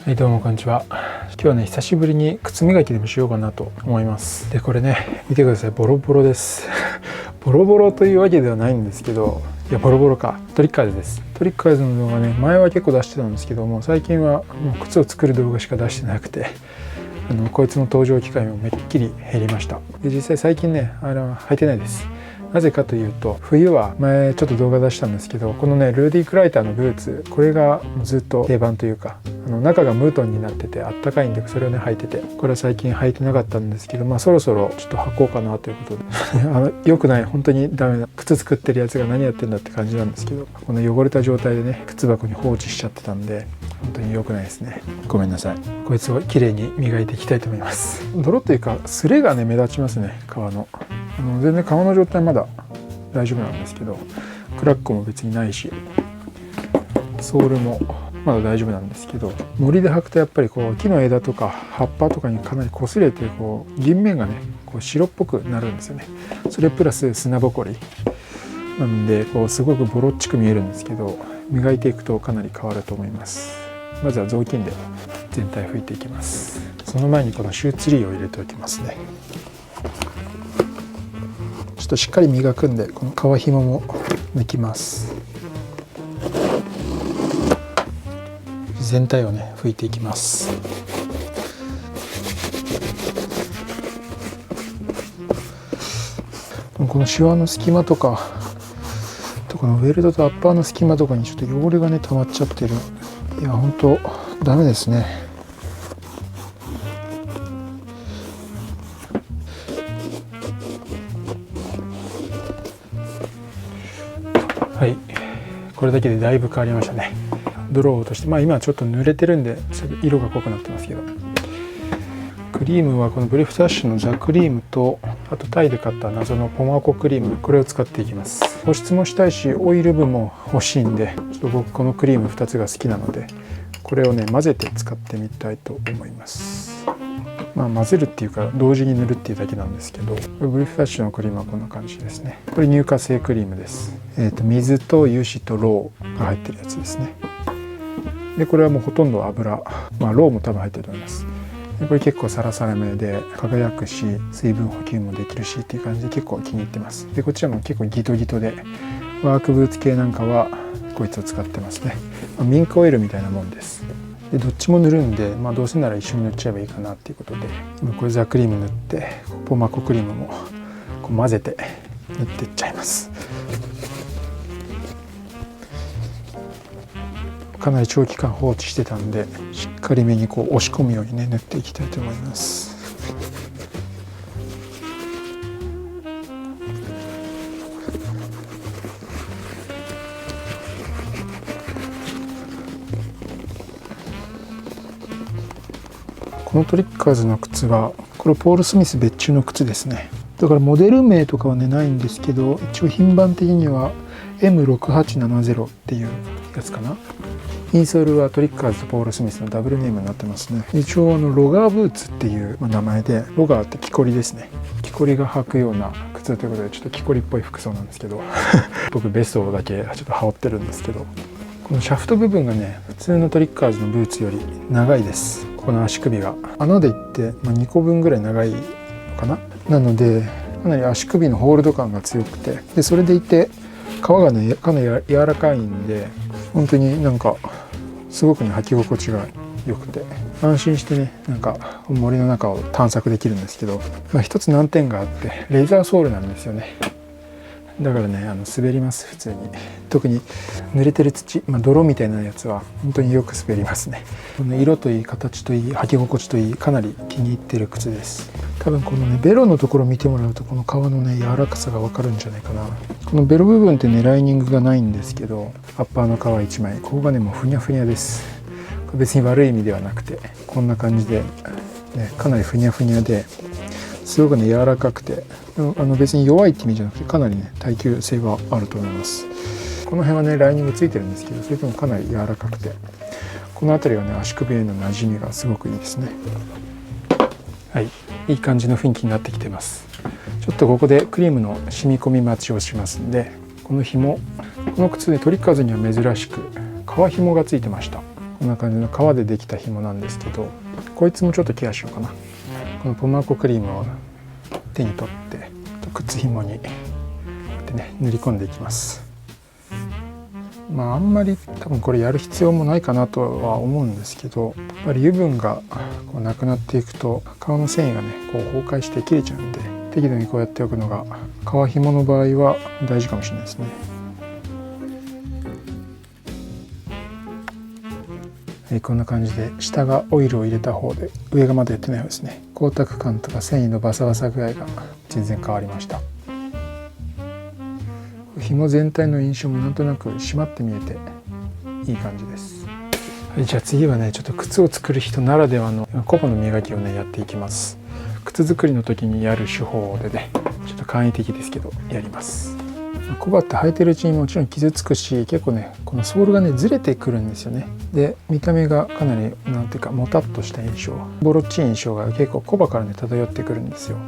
はい、どうもこんにちは。今日はね、久しぶりに靴磨きでもしようかなと思います。で、これね、見てください。ボロボロです。ボロボロというわけではないんですけど、いや、ボロボロか。トリッカーズです。トリッカーズの動画ね、前は結構出してたんですけども、最近はもう靴を作る動画しか出してなくて、こいつの登場機会もめっきり減りました。で、実際最近ね、履いてないです。なぜかというと、冬は前ちょっと動画出したんですけど、このねルーディ・クライターのブーツ、これがずっと定番というか、中がムートンになっててあったかいんで、それをね履いてて、これは最近履いてなかったんですけど、そろそろちょっと履こうかなということで良くない、本当にダメな靴作ってるやつが何やってんだって感じなんですけど、この汚れた状態でね靴箱に放置しちゃってたんで、本当に良くないですね。ごめんなさい。こいつをきれいに磨いていきたいと思います。泥というかすれがね目立ちますね、革の。全然革の状態まだ大丈夫なんですけど、クラックも別にないし、ソールもまだ大丈夫なんですけど、森で履くとやっぱりこう木の枝とか葉っぱとかにかなり擦れて、こう銀面がねこう白っぽくなるんですよね。それプラス砂ぼこりなんで、こうすごくボロっちく見えるんですけど、磨いていくとかなり変わると思います。まずは雑巾で全体拭いていきます。その前にこのシューツリーを入れておきますね。ちょっとしっかり磨くんで、この革紐も抜きます。全体をね拭いていきます。このシワの隙間とか、このウェルトとアッパーの隙間とかにちょっと汚れがね溜まっちゃってる。いや本当ダメですね。はい、これだけでだいぶ変わりましたね。泥を落として、今はちょっと濡れてるんで色が濃くなってますけど、クリームはこのブリフタッシュのザクリームと、あとタイで買った謎のポマコクリーム、これを使っていきます。保湿もしたいしオイル分も欲しいんで、ちょっと僕このクリーム2つが好きなので、これをね混ぜて使ってみたいと思います。混ぜるっていうか同時に塗るっていうだけなんですけど、ブリフタッシュのクリームはこんな感じですね。これ乳化性クリームです。水と油脂とロウが入ってるやつですね。でこれはもうほとんど油、ロウも多分入ってると思います。でこれ結構サラサラめで輝くし、水分補給もできるしっていう感じで結構気に入ってます。でこちらも結構ギトギトで、ワークブーツ系なんかはこいつを使ってますね。ミンクオイルみたいなもんです。でどっちも塗るんで、どうせなら一緒に塗っちゃえばいいかなっていうことで、今これザクリーム塗って、ポマコクリームもこう混ぜて塗っていっちゃいます。かなり長期間放置してたんで、しっかりめにこう押し込むようにね塗っていきたいと思います。このトリッカーズの靴はこれポール・スミス別注の靴ですね。だからモデル名とかはねないんですけど、一応品番的には M6870 っていうやつかな。インソールはトリッカーズとポール・スミスのダブルネームになってますね。一応ロガーブーツっていう名前で、ロガーって木こりですね。木こりが履くような靴ということで、ちょっと木こりっぽい服装なんですけど僕ベストだけちょっと羽織ってるんですけど、このシャフト部分がね普通のトリッカーズのブーツより長いです。この足首が穴でいって、2個分ぐらい長いのかな。なのでかなり足首のホールド感が強くて、でそれでいて皮がねかなり柔らかいんで、本当になんかすごくね履き心地が良くて、安心してね森の中を探索できるんですけど、一つ難点があって、レザーソールなんですよね。だからね滑ります、普通に。特に濡れてる土、泥みたいなやつは本当によく滑りますね。この色といい形といい履き心地といい、かなり気に入ってる靴です。多分このねベロのところ見てもらうと、この革のね柔らかさが分かるんじゃないかな。このベロ部分ってねライニングがないんですけど、アッパーの革1枚、ここがねもうふにゃふにゃです。これ別に悪い意味ではなくて、こんな感じで、かなりふにゃふにゃで、すごくね柔らかくて、別に弱いって意味じゃなくて、かなりね耐久性はあると思います。この辺はねライニングついてるんですけど、それともかなり柔らかくて、この辺りがね足首への馴染みがすごくいいですね。はい、いい感じの雰囲気になってきてます。ちょっとここでクリームの染み込み待ちをしますんで、この紐、この靴ねトリッカーズには珍しく革紐がついてました。こんな感じの革でできた紐なんですけど、こいつもちょっとケアしようかな。このポマーコクリームを手に取って靴紐にこうやってね塗り込んでいきます。あんまり多分これやる必要もないかなとは思うんですけど、やっぱり油分がこうなくなっていくと革の繊維がねこう崩壊して切れちゃうんで、適度にこうやっておくのが革紐の場合は大事かもしれないですね。こんな感じで下がオイルを入れた方で上がまだやってない方ですね。光沢感とか繊維のバサバサ具合が全然変わりました。紐全体の印象もなんとなく締まって見えていい感じです。はい、じゃあ次はねちょっと靴を作る人ならではのコバの磨きをねやっていきます。靴作りの時にやる手法でねちょっと簡易的ですけどやります。コバって履いてるうちにもちろん傷つくし、結構ねこのソールがねずれてくるんですよね。で見た目がかなりなんていうかもたっとした印象、ボロっちい印象が結構コバからね漂ってくるんですよ。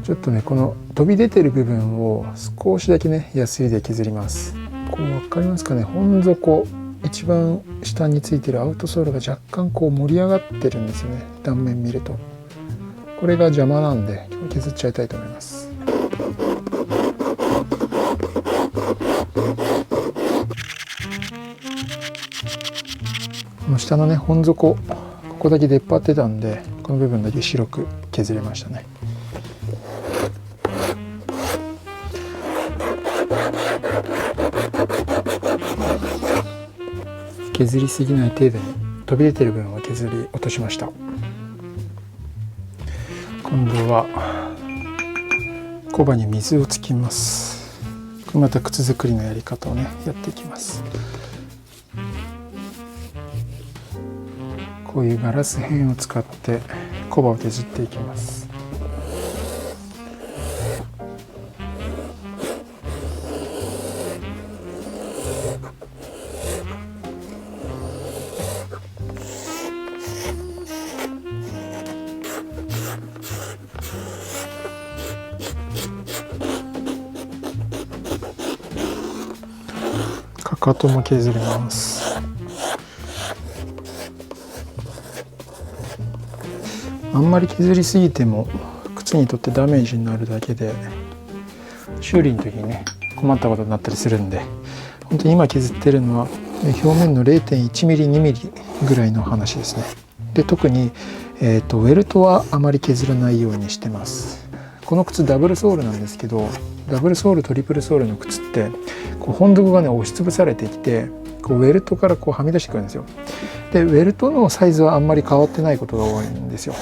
ちょっとねこの飛び出てる部分を少しだけねヤスリで削ります。こう分かりますかね、本底一番下についてるアウトソールが若干こう盛り上がってるんですよね。断面見るとこれが邪魔なんで今日削っちゃいたいと思います。この下のね本底ここだけ出っ張ってたんで、この部分だけ白く削れましたね。削りすぎない程度に飛び出てる部分を削り落としました。今度はコバに水をつけます。これまた靴作りのやり方をねやっていきます。こういうガラス片を使ってコバを削っていきます。かかとも削ります。あんまり削りすぎても靴にとってダメージになるだけで、修理の時にね困ったことになったりするんで、本当に今削ってるのは表面の 0.1 ミリ2ミリぐらいの話ですね。で特に、ウェルトはあまり削らないようにしてます。この靴ダブルソールなんですけど、ダブルソールトリプルソールの靴ってこう本底がね押しつぶされてきて、こうウェルトからこうはみ出してくるんですよ。でウェルトのサイズはあんまり変わってないことが多いんですよ。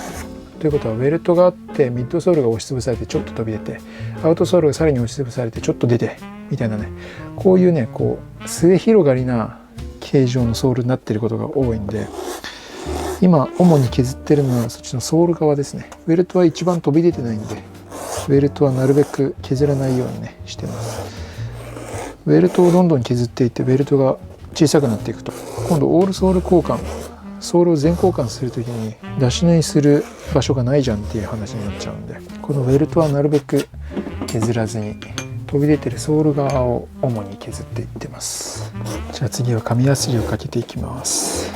ということはウェルトがあってミッドソールが押しつぶされてちょっと飛び出て、アウトソールがさらに押しつぶされてちょっと出てみたいなね、こういうねこう末広がりな形状のソールになっていることが多いんで、今主に削ってるのはそっちのソール側ですね。ウェルトは一番飛び出てないんで、ウェルトはなるべく削らないようにねしてます。ウェルトをどんどん削っていってウェルトが小さくなっていくと、今度オールソール交換、ソールを全交換するときに出し縫いする場所がないじゃんっていう話になっちゃうんで、このウェルトはなるべく削らずに飛び出てるソール側を主に削っていってます。じゃあ次は紙やすりをかけていきます。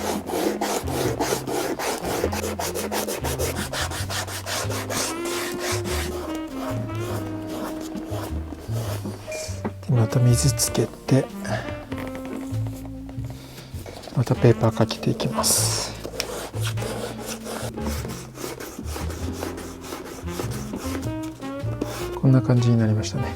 また水つけてまたペーパーかけていきます。こんな感じになりましたね。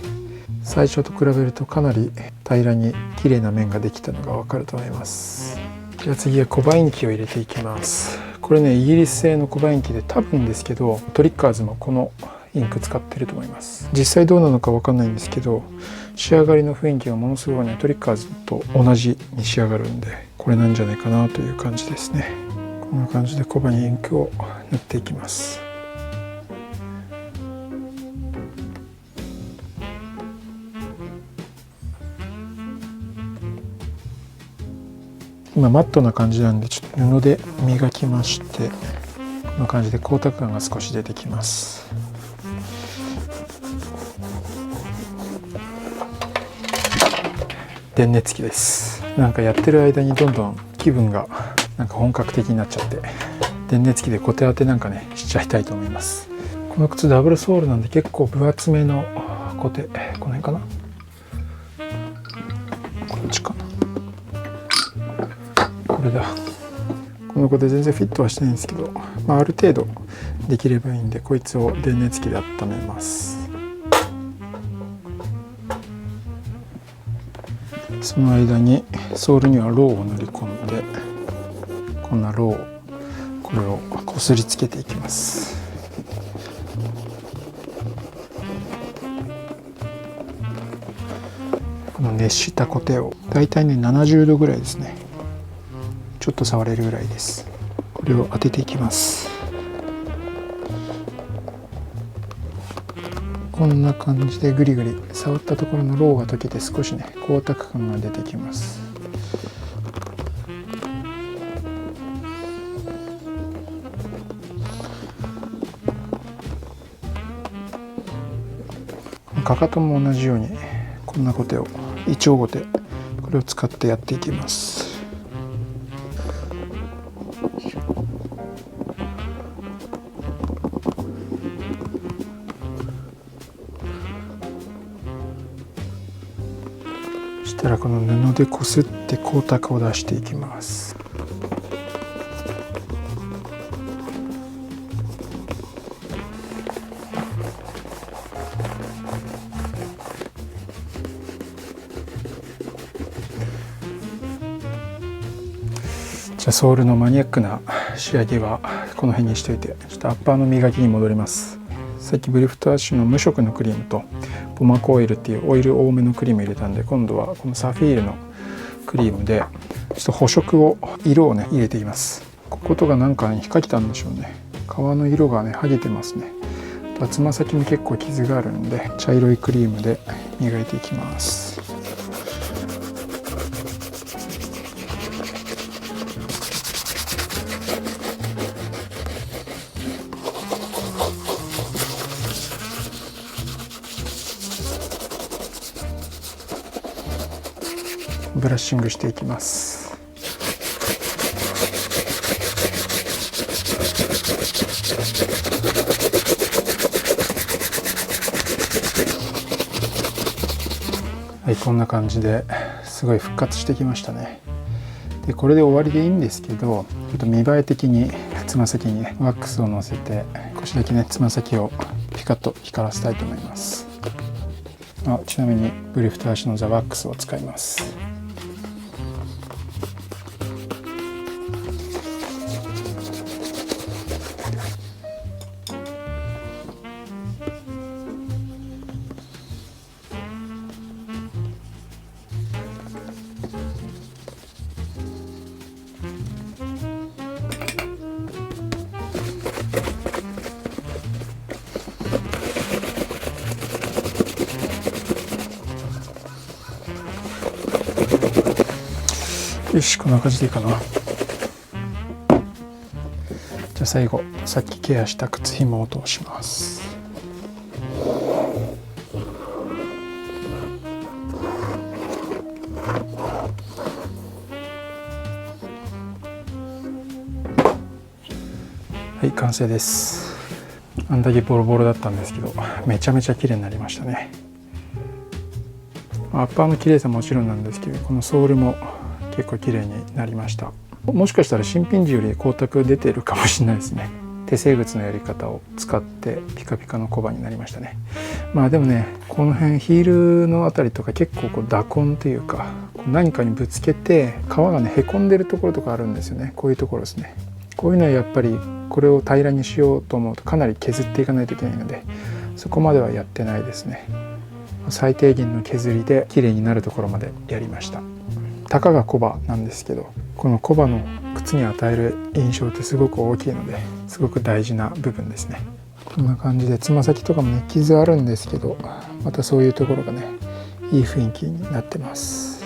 最初と比べるとかなり平らに綺麗な面ができたのがわかると思います。じゃあ次はコバインキを入れていきます。これねイギリス製のコバインキで、多分ですけどトリッカーズもこのインク使ってると思います。実際どうなのかわかんないんですけど、仕上がりの雰囲気がものすごいねトリッカーズと同じに仕上がるんで、これなんじゃないかなという感じですね。こんな感じでコバにインクを塗っていきます。今マットな感じなんでちょっと布で磨きまして、こんな感じで光沢感が少し出てきます。電熱器です。なんかやってる間にどんどん気分がなんか本格的になっちゃって、電熱器でコテ当てなんかねしちゃいたいと思います。この靴ダブルソールなんで結構分厚めのコテ、この辺かな、こっちかな、これだ。このコテ全然フィットはしてないんですけど、ある程度できればいいんで、こいつを電熱器で温めます。その間にソールにはローを塗り込んで、こんなロー、これをこすりつけていきます。この熱したコテをだいたいね70度ぐらいですね、ちょっと触れるぐらいです。これを当てていきます。こんな感じでグリグリ触ったところのローが溶けて少しね光沢感が出てきます。かかとも同じようにこんなコテを、イチョウゴテ、これを使ってやっていきます。そしたらこの布でこすって光沢を出していきます。じゃあソールのマニアックな仕上げはこの辺にしといて、ちょっとアッパーの磨きに戻ります。さっきブリフトアッシュの無色のクリームとポマコオイルっていうオイル多めのクリーム入れたんで、今度はこのサフィールのクリームでちょっと補色を、色をね入れています。こことがなんかに引っかけたんでしょうね。皮の色がね剥げてますね。つま先に結構傷があるんで、茶色いクリームで磨いていきます。ブラッシングしていきます。はい、こんな感じですごい復活してきましたね。でこれで終わりでいいんですけど、ちょっと見栄え的につま先にワックスをのせて、少しだけねつま先をピカッと光らせたいと思います。ちなみにブリフトアッシュのザワックスを使います。よし、こんな感じでいいかな。じゃあ最後、さっきケアした靴ひもを通します。はい、完成です。あんだけボロボロだったんですけど、めちゃめちゃ綺麗になりましたね。アッパーの綺麗さももちろんなんですけど、このソールも結構綺麗になりました。もしかしたら新品時より光沢出てるかもしれないですね。手製靴のやり方を使ってピカピカのコバになりましたね。でもね、この辺ヒールのあたりとか結構打痕というか、何かにぶつけて皮がねへこんでるところとかあるんですよね。こういうところですね。こういうのはやっぱりこれを平らにしようと思うとかなり削っていかないといけないので、そこまではやってないですね。最低限の削りで綺麗になるところまでやりました。たかがコバなんですけど、このコバの靴に与える印象ってすごく大きいので、すごく大事な部分ですね。こんな感じでつま先とかもね傷あるんですけど、またそういうところがねいい雰囲気になってます。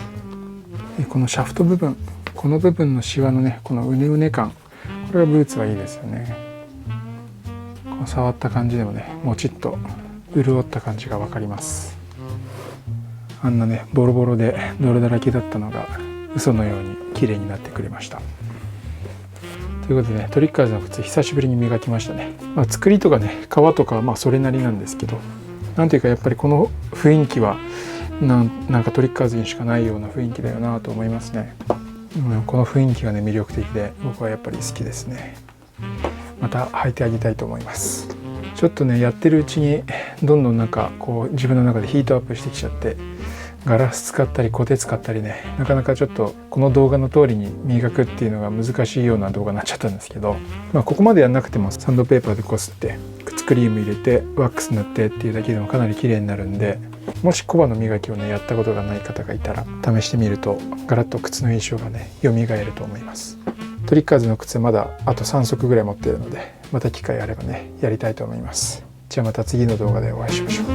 このシャフト部分、この部分のシワのねこのうねうね感、これがブーツはいいですよね。こう触った感じでもねもちっと潤った感じが分かります。あんなねボロボロで泥だらけだったのが嘘のように綺麗になってくれました。ということでね、トリッカーズの靴久しぶりに磨きましたね。作りとかね、革とかはそれなりなんですけど、なんていうかやっぱりこの雰囲気はなんかトリッカーズにしかないような雰囲気だよなと思いますね。この雰囲気がね魅力的で、僕はやっぱり好きですね。また履いてあげたいと思います。ちょっとねやってるうちにどんどんなんかこう自分の中でヒートアップしてきちゃって、ガラス使ったりコテ使ったりね、なかなかちょっとこの動画の通りに磨くっていうのが難しいような動画になっちゃったんですけど、ここまでやんなくてもサンドペーパーでこすって靴クリーム入れてワックス塗ってっていうだけでもかなり綺麗になるんで、もしコバの磨きをねやったことがない方がいたら試してみるとガラッと靴の印象がね蘇ると思います。トリッカーズの靴まだあと3足ぐらい持っているので、また機会あればねやりたいと思います。じゃあまた次の動画でお会いしましょう。